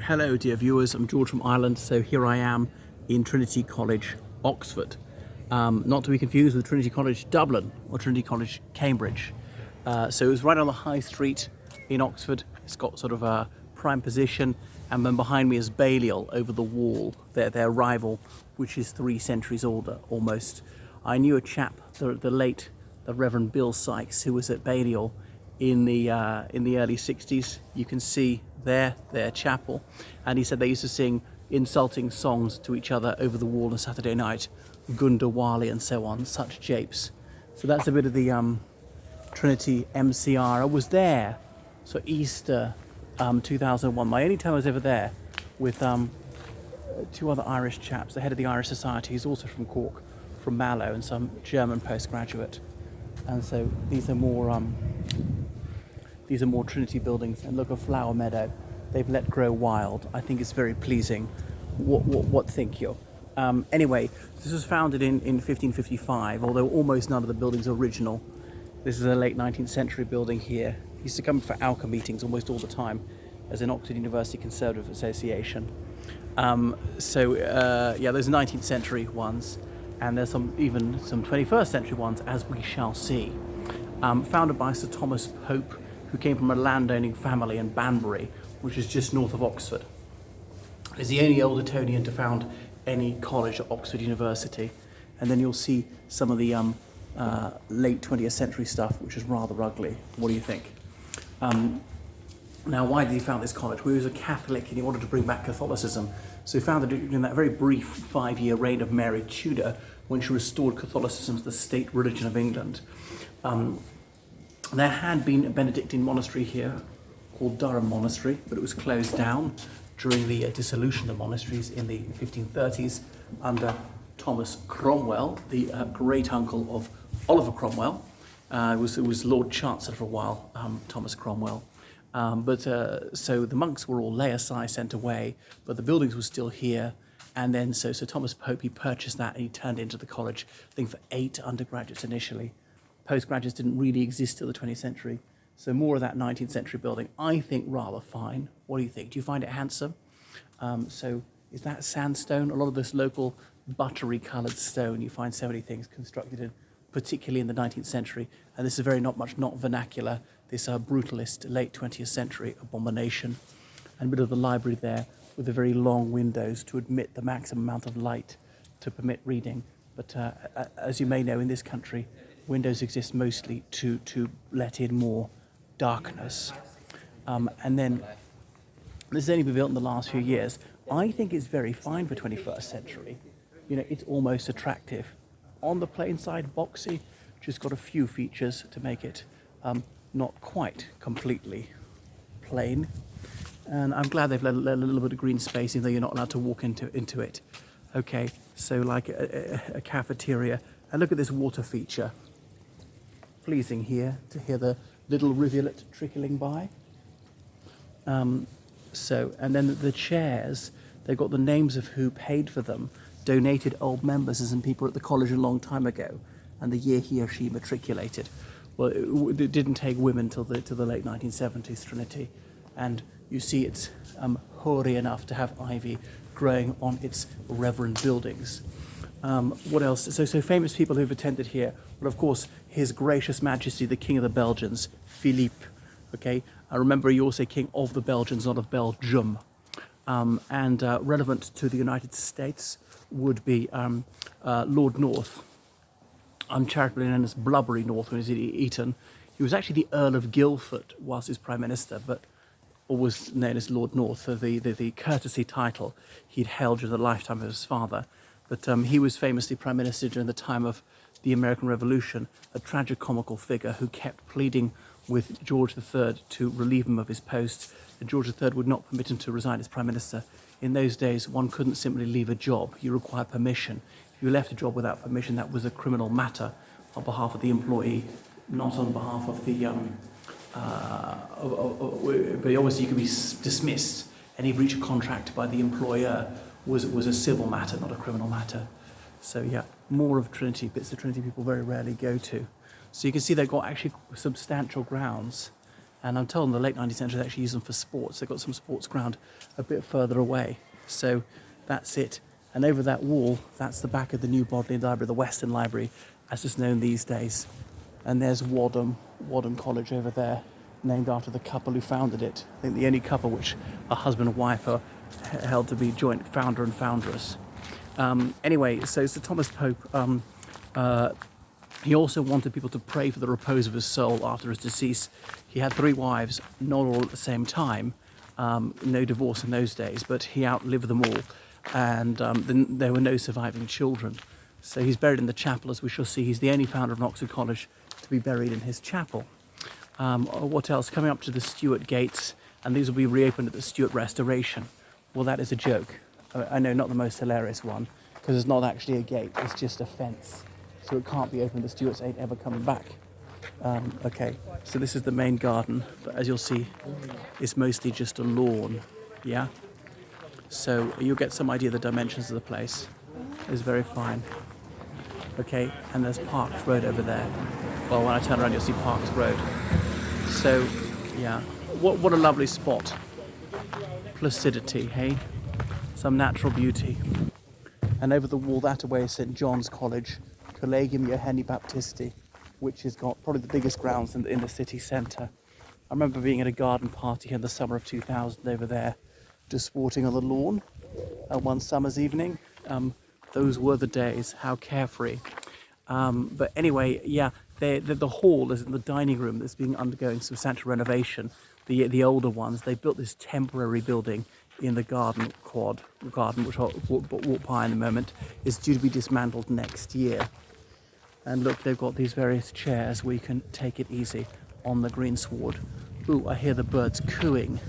Hello dear viewers, I'm George from Ireland. So here I am in Trinity College, Oxford. Not to be confused with Trinity College Dublin or Trinity College Cambridge. So it's right on the high street in Oxford. It's got sort of a prime position, and then behind me is Balliol over the wall, their rival, which is 3 centuries older almost. I knew a chap, the Reverend Bill Sykes, who was at Balliol in the early 60s. You can see their chapel, and he said they used to sing insulting songs to each other over the wall on Saturday night, Gundawali and so on, such japes. So that's a bit of the Trinity MCR. I was there, so Easter 2001. My only time I was ever there with 2 other Irish chaps, the head of the Irish Society, who's also from Cork, from Mallow, and some German postgraduate. And so these are more Trinity buildings. And look, a flower meadow they've let grow wild. I think it's very pleasing. What think you? Anyway, this was founded in 1555, although almost none of the buildings are original. This is a late 19th century building here. He used to come for ALCA meetings almost all the time as an Oxford University Conservative Association. Those are 19th century ones, and there's even some 21st century ones, as we shall see. Founded by Sir Thomas Pope, who came from a landowning family in Banbury, which is just north of Oxford. He's the only old Etonian to found any college at Oxford University. And then you'll see some of the late 20th century stuff, which is rather ugly. What do you think? Now, why did he found this college? Well, he was a Catholic and he wanted to bring back Catholicism. So he founded it in that very brief 5-year reign of Mary Tudor, when she restored Catholicism as the state religion of England. There had been a Benedictine monastery here called Durham Monastery, but it was closed down during the dissolution of monasteries in the 1530s under Thomas Cromwell, the great uncle of Oliver Cromwell. It was Lord Chancellor for a while, Thomas Cromwell. So the monks were all laicized, sent away, but the buildings were still here. And then so Thomas Pope, he purchased that and he turned it into the college, I think for 8 undergraduates initially. Postgraduates didn't really exist till the 20th century. So more of that 19th century building, I think rather fine. What do you think? Do you find it handsome? So is that sandstone? A lot of this local buttery coloured stone, you find so many things constructed in, particularly in the 19th century. And this is very not vernacular, this brutalist late 20th century abomination. And a bit of the library there with the very long windows to admit the maximum amount of light to permit reading. But as you may know, in this country, windows exist mostly to let in more darkness. And then this has only been built in the last few years. I think it's very fine for 21st century. You know, it's almost attractive. On the plain side, boxy, just got a few features to make it not quite completely plain. And I'm glad they've let a little bit of green space, even though you're not allowed to walk into it. Okay, so like a cafeteria. And look at this water feature. Pleasing here to hear the little rivulet trickling by. And then the chairs, they've got the names of who paid for them, donated old members as in people at the college a long time ago, and the year he or she matriculated. Well, it didn't take women till the late 1970s, Trinity, and you see it's hoary enough to have ivy growing on its reverend buildings. What else? So famous people who've attended here. Well, of course, His Gracious Majesty, the King of the Belgians, Philippe. Okay, I remember he also King of the Belgians, not of Belgium. And relevant to the United States would be Lord North, uncharitably known as Blubbery North when he was at Eton. He was actually the Earl of Guildford whilst he was Prime Minister, but always known as Lord North, the courtesy title he'd held during the lifetime of his father. But he was famously Prime Minister during the time of the American Revolution, a tragicomical figure who kept pleading with George III to relieve him of his post, and George III would not permit him to resign as Prime Minister. In those days, one couldn't simply leave a job. You required permission. If you left a job without permission, that was a criminal matter on behalf of the employee, not on behalf of the... but obviously you could be dismissed. Any breach of contract by the employer was a civil matter, not a criminal matter. So yeah, more of Trinity, bits of Trinity people very rarely go to. So you can see they've got actually substantial grounds. And I'm told in the late 19th century they actually used them for sports. They've got some sports ground a bit further away. So that's it. And over that wall, that's the back of the new Bodleian Library, the Western Library, as it's known these days. And there's Wadham College over there, named after the couple who founded it. I think the only couple which are husband and wife are held to be joint founder and foundress. Anyway, so Sir Thomas Pope, he also wanted people to pray for the repose of his soul after his decease. He had 3 wives, not all at the same time. No divorce in those days, but he outlived them all. And then there were no surviving children. So he's buried in the chapel, as we shall see. He's the only founder of Oxford College to be buried in his chapel. What else? Coming up to the Stuart gates, and these will be reopened at the Stuart Restoration. Well, that is a joke. I know, not the most hilarious one, because it's not actually a gate, it's just a fence. So it can't be opened, the Stuarts ain't ever coming back. Okay, so this is the main garden, but as you'll see, it's mostly just a lawn, yeah? So you'll get some idea of the dimensions of the place. It's very fine. Okay, and there's Parks Road over there. Well, when I turn around, you'll see Parks Road. So, yeah, what a lovely spot. Placidity, hey? Some natural beauty. And over the wall that way is St John's College, Collegium Johanni Baptisti, which has got probably the biggest grounds in the city centre. I remember being at a garden party in the summer of 2000 over there, just sporting on the lawn one summer's evening. Those were the days, how carefree. But anyway, yeah, the hall is in the dining room that's being undergoing substantial renovation. The older ones, they built this temporary building in the garden which I'll walk by in a moment, is due to be dismantled next year. And look, they've got these various chairs where you can take it easy on the greensward. Ooh, I hear the birds cooing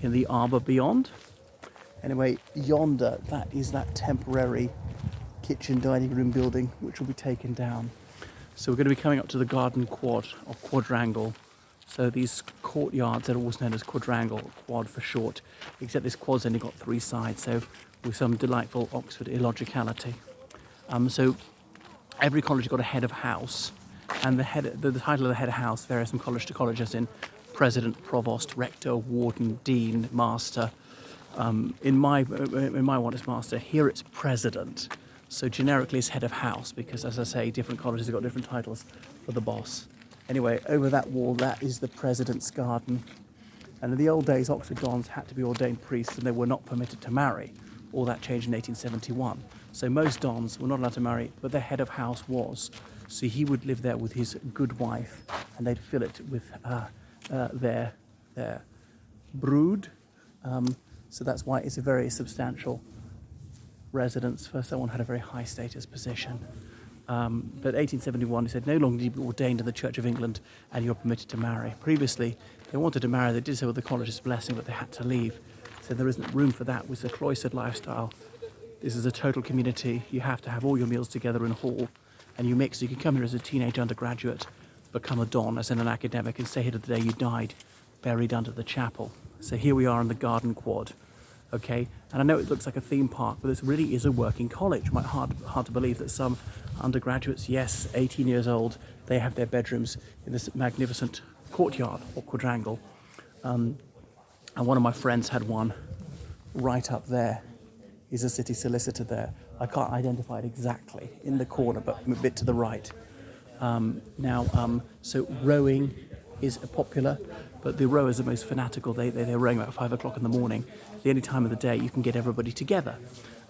in the arbour beyond. Anyway, yonder, that is that temporary kitchen dining room building which will be taken down. So we're going to be coming up to the garden quad, or quadrangle. So these courtyards are always known as quadrangle, quad for short, except this quad's only got 3 sides, so with some delightful Oxford illogicality. So every college has got a head of house, and the title of the head of house varies from college to college, as in president, provost, rector, warden, dean, master. In my one it's master. Here it's president. So generically it's head of house, because as I say, different colleges have got different titles for the boss. Anyway, over that wall, that is the president's garden. And in the old days, Oxford dons had to be ordained priests, and they were not permitted to marry. All that changed in 1871. So most dons were not allowed to marry, but their head of house was. So he would live there with his good wife, and they'd fill it with their brood. So that's why it's a very substantial residence for someone who had a very high status position. But 1871, he said, no longer do you be ordained in the Church of England and you're permitted to marry. Previously, they wanted to marry, they did so with the college's blessing, but they had to leave. So there isn't room for that with the cloistered lifestyle. This is a total community. You have to have all your meals together in a hall, and you mix. So you can come here as a teenage undergraduate, become a don, as in an academic, and stay here to the day you died, buried under the chapel. So here we are in the garden quad. Okay, and I know it looks like a theme park, but this really is a working college. Hard to believe that some undergraduates, yes, 18 years old, they have their bedrooms in this magnificent courtyard or quadrangle. And one of my friends had one right up there. He's a city solicitor there. I can't identify it exactly in the corner, but a bit to the right. So rowing is popular, but the rowers are most fanatical. They're rowing about 5 o'clock in the morning. The only time of the day you can get everybody together.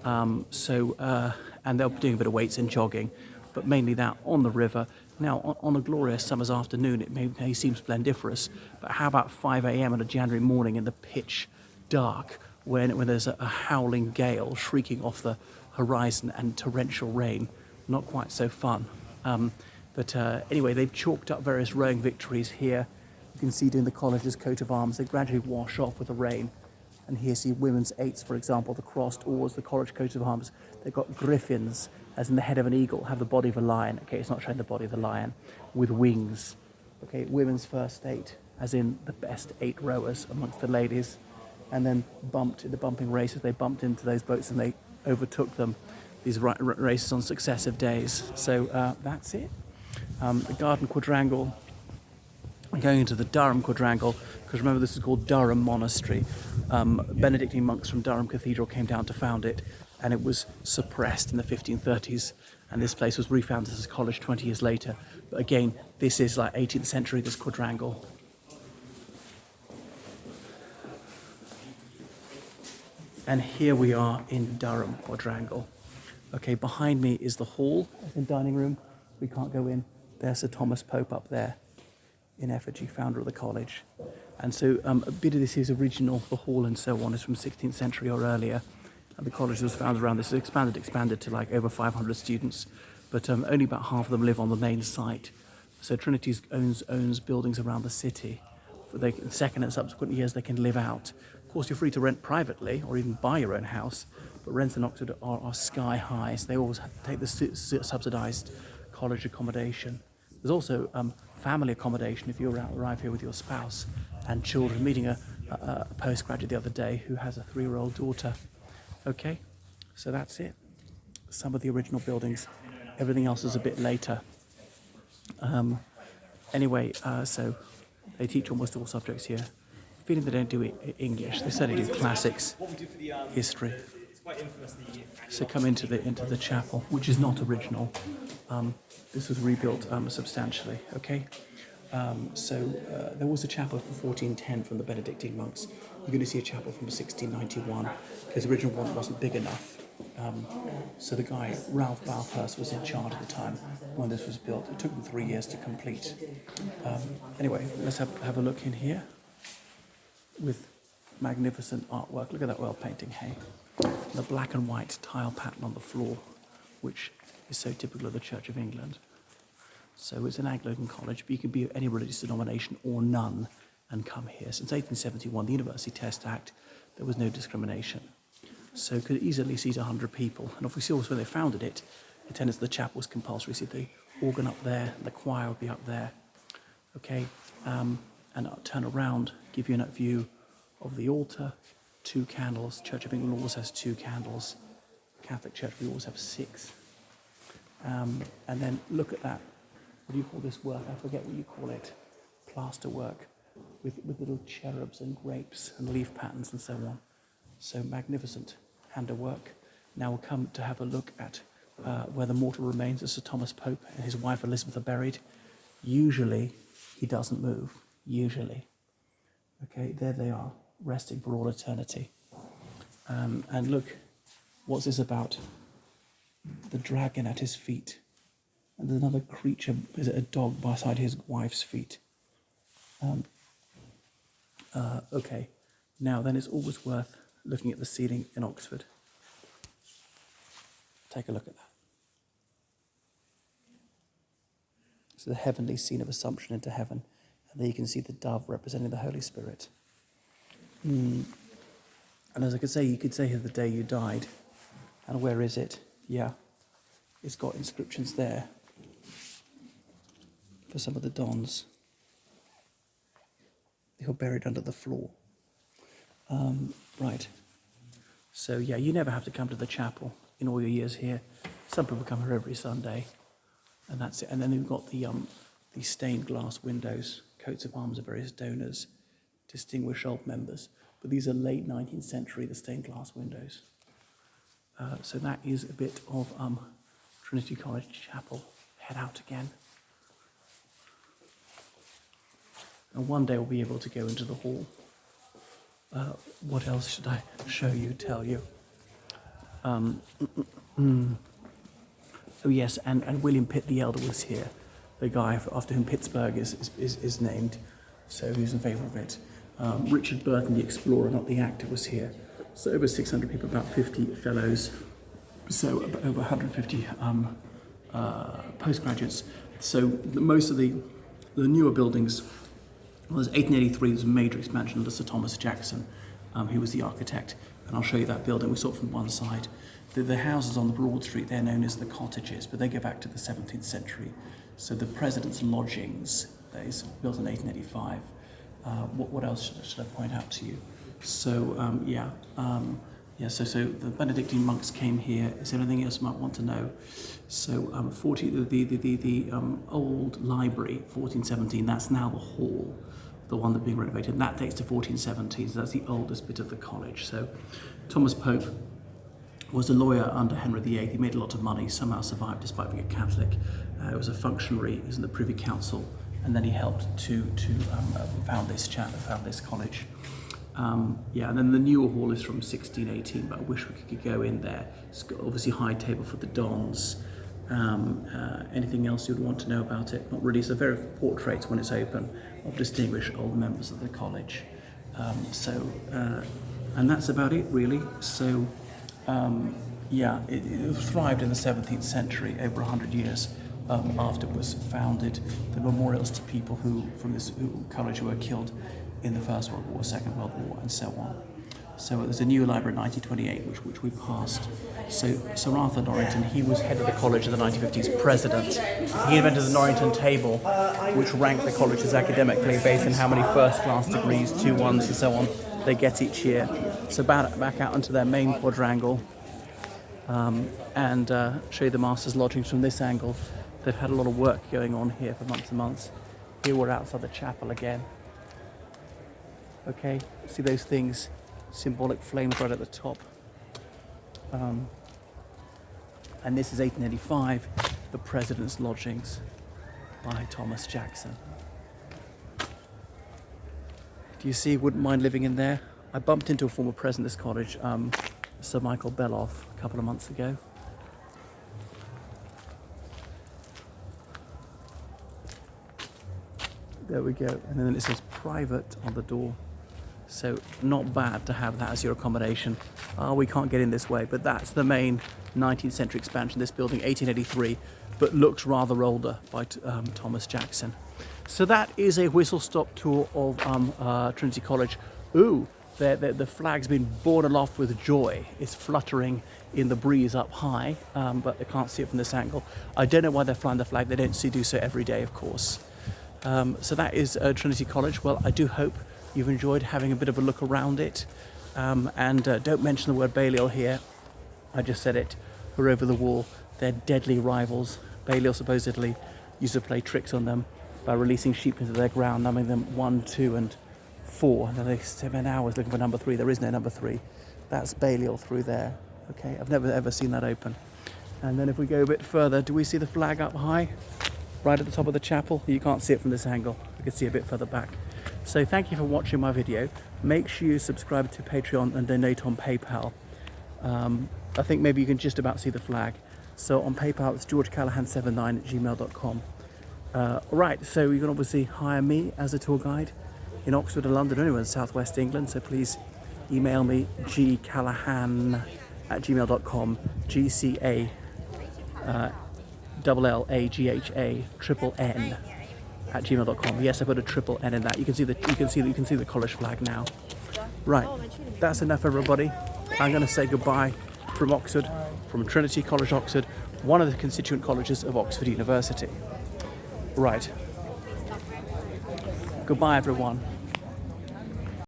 And they're doing a bit of weights and jogging, but mainly that on the river. Now, on a glorious summer's afternoon, it may seem splendiferous, but how about 5 a.m. on a January morning in the pitch dark, when there's a howling gale shrieking off the horizon and torrential rain? Not quite so fun. But anyway, they've chalked up various rowing victories here. You can see doing the college's coat of arms. They gradually wash off with the rain. And here see women's eights, for example, the crossed oars, the college coat of arms. They've got griffins, as in the head of an eagle, have the body of a lion. Okay, it's not showing the body of the lion, with wings. Okay, women's first 8, as in the best 8 rowers amongst the ladies. And then bumped in the bumping races, they bumped into those boats and they overtook them, these races on successive days. So that's it. The garden quadrangle. going into the Durham quadrangle, because remember this is called Durham Monastery. Benedictine monks from Durham Cathedral came down to found it, and it was suppressed in the 1530s, and this place was refounded as a college 20 years later. But again, this is like 18th century, this quadrangle. And here we are in Durham quadrangle. Okay, behind me is the hall, in dining room. We can't go in. There's Sir Thomas Pope up there, in effigy, founder of the college. And so a bit of this is original, the hall and so on is from 16th century or earlier. And the college was founded around this, expanded to like over 500 students, but only about half of them live on the main site. So Trinity owns buildings around the city. For the second and subsequent years they can live out. Of course, you're free to rent privately or even buy your own house, but rents in Oxford are sky high, so they always have to take the subsidised college accommodation. There's also family accommodation if you arrive here with your spouse and children. Meeting a postgraduate the other day who has a 3-year-old daughter. Okay, so that's it. Some of the original buildings. Everything else is a bit later. Anyway, so they teach almost all subjects here. Feeling they don't do English. They certainly do classics, history. So come into the chapel, which is not original. This was rebuilt substantially. Okay. There was a chapel from 1410 from the Benedictine monks. You're going to see a chapel from 1691 because the original one wasn't big enough. So the guy, Ralph Balthurst, was in charge at the time when this was built. It took them 3 years to complete. Anyway, let's have a look in here with magnificent artwork. Look at that oil painting, hey? The black and white tile pattern on the floor, which is so typical of the Church of England. So it's an Anglican college, but you can be of any religious denomination or none and come here. Since 1871, the University Test Act, there was no discrimination. So it could easily seat 100 people. And obviously also when they founded it, attendance at the chapel was compulsory. See the organ up there, the choir would be up there. Okay, and I'll turn around, give you a view of the altar, 2 candles. Church of England always has 2 candles. Catholic Church, we always have 6. And then look at that. What do you call this work? I forget what you call it. Plaster work with little cherubs and grapes and leaf patterns and so on. So magnificent handiwork. Now we'll come to have a look at where the mortal remains of Sir Thomas Pope and his wife Elizabeth are buried. Usually he doesn't move. Usually. Okay, there they are, resting for all eternity. And look, what's this about? The dragon at his feet. And there's another creature, is it a dog, beside his wife's feet? Okay, now then it's always worth looking at the ceiling in Oxford. Take a look at that. It's the heavenly scene of Assumption into heaven. And there you can see the dove representing the Holy Spirit. And as I could say, you could say here the day you died. And where is it? Yeah, it's got inscriptions there for some of the dons. They were buried under the floor. Right. So yeah, you never have to come to the chapel in all your years here. Some people come here every Sunday, and that's it. And then we've got the stained glass windows, coats of arms of various donors, distinguished old members. But these are late 19th century, the stained glass windows. So that is a bit of Trinity College Chapel. Head out again. And one day we'll be able to go into the hall. What else should I show you, tell you? Oh yes, and William Pitt the Elder was here, the guy after whom Pittsburgh is named, so he was in favour of it. Richard Burton, the explorer, not the actor, was here. So over 600 people, about 50 fellows, so over 150 postgraduates. So most of the newer buildings, well, there's 1883, there's a major expansion under Sir Thomas Jackson. He was the architect, and I'll show you that building. We saw it from one side. The houses on the Broad Street, they're known as the cottages, but they go back to the 17th century. So the President's Lodgings, that is built in 1885. What else should I point out to you? So Yeah, so the Benedictine monks came here. Is there anything else you might want to know? So the old library, 1417, that's now the hall, the one that's being renovated, and that dates to 1417, so that's the oldest bit of the college. So Thomas Pope was a lawyer under Henry VIII. He made a lot of money, somehow survived despite being a Catholic. He was a functionary, he was in the Privy Council, and then he helped to found this college. Yeah, and then the newer hall is from 1618, but I wish we could go in there. It's got obviously high table for the dons. Anything else you'd want to know about it? Not really. So there are portraits when it's open of distinguished old members of the college. And that's about it really. So yeah, it thrived in the 17th century, over 100 years after it was founded. The memorials to people from this college who were killed in the First World War, Second World War, and so on. So there's a new library in 1928, which we passed. So Sir Arthur Norrington, he was head of the college in the 1950s, president. He invented the Norrington table, which ranked the colleges academically based on how many first-class degrees, 2-1s, and so on they get each year. So back out into their main quadrangle, and show you the master's lodgings from this angle. They've had a lot of work going on here for months and months. Here we're outside the chapel again. Okay, see those things, symbolic flames right at the top. And this is 1885, the President's Lodgings by Thomas Jackson. Do you see, wouldn't mind living in there? I bumped into a former president of this college, Sir Michael Beloff, a couple of months ago. There we go, and then it says private on the door. So not bad to have that as your accommodation. We can't get in this way, but that's the main 19th century expansion, this building, 1883, but looks rather older by Thomas Jackson. So that is a whistle-stop tour of Trinity College. Ooh, the flag's been borne aloft with joy. It's fluttering in the breeze up high, but they can't see it from this angle. I don't know why they're flying the flag. They don't do so every day, of course. So that is Trinity College. Well, I do hope you've enjoyed having a bit of a look around it. And don't mention the word Balliol here. I just said it. We're over the wall. They're deadly rivals. Balliol supposedly used to play tricks on them by releasing sheep into their ground, numbering them 1, 2, and 4. And then they spend hours looking for number 3. There is no number 3. That's Balliol through there. Okay, I've never ever seen that open. And then if we go a bit further, do we see the flag up high? Right at the top of the chapel? You can't see it from this angle. You can see a bit further back. So thank you for watching my video. Make sure you subscribe to Patreon and donate on PayPal. I think maybe you can just about see the flag. So on PayPal, it's georgecallahan79@gmail.com. Right, so you can obviously hire me as a tour guide in Oxford or London or anywhere in southwest England. So please email me gcallahan@gmail.com, GCALLAGHA@gmail.com. Yes, I put a triple N in that. You can see the college flag now. Right, that's enough, everybody. I'm going to say goodbye from Oxford, from Trinity College, Oxford, one of the constituent colleges of Oxford University. Right. Goodbye, everyone.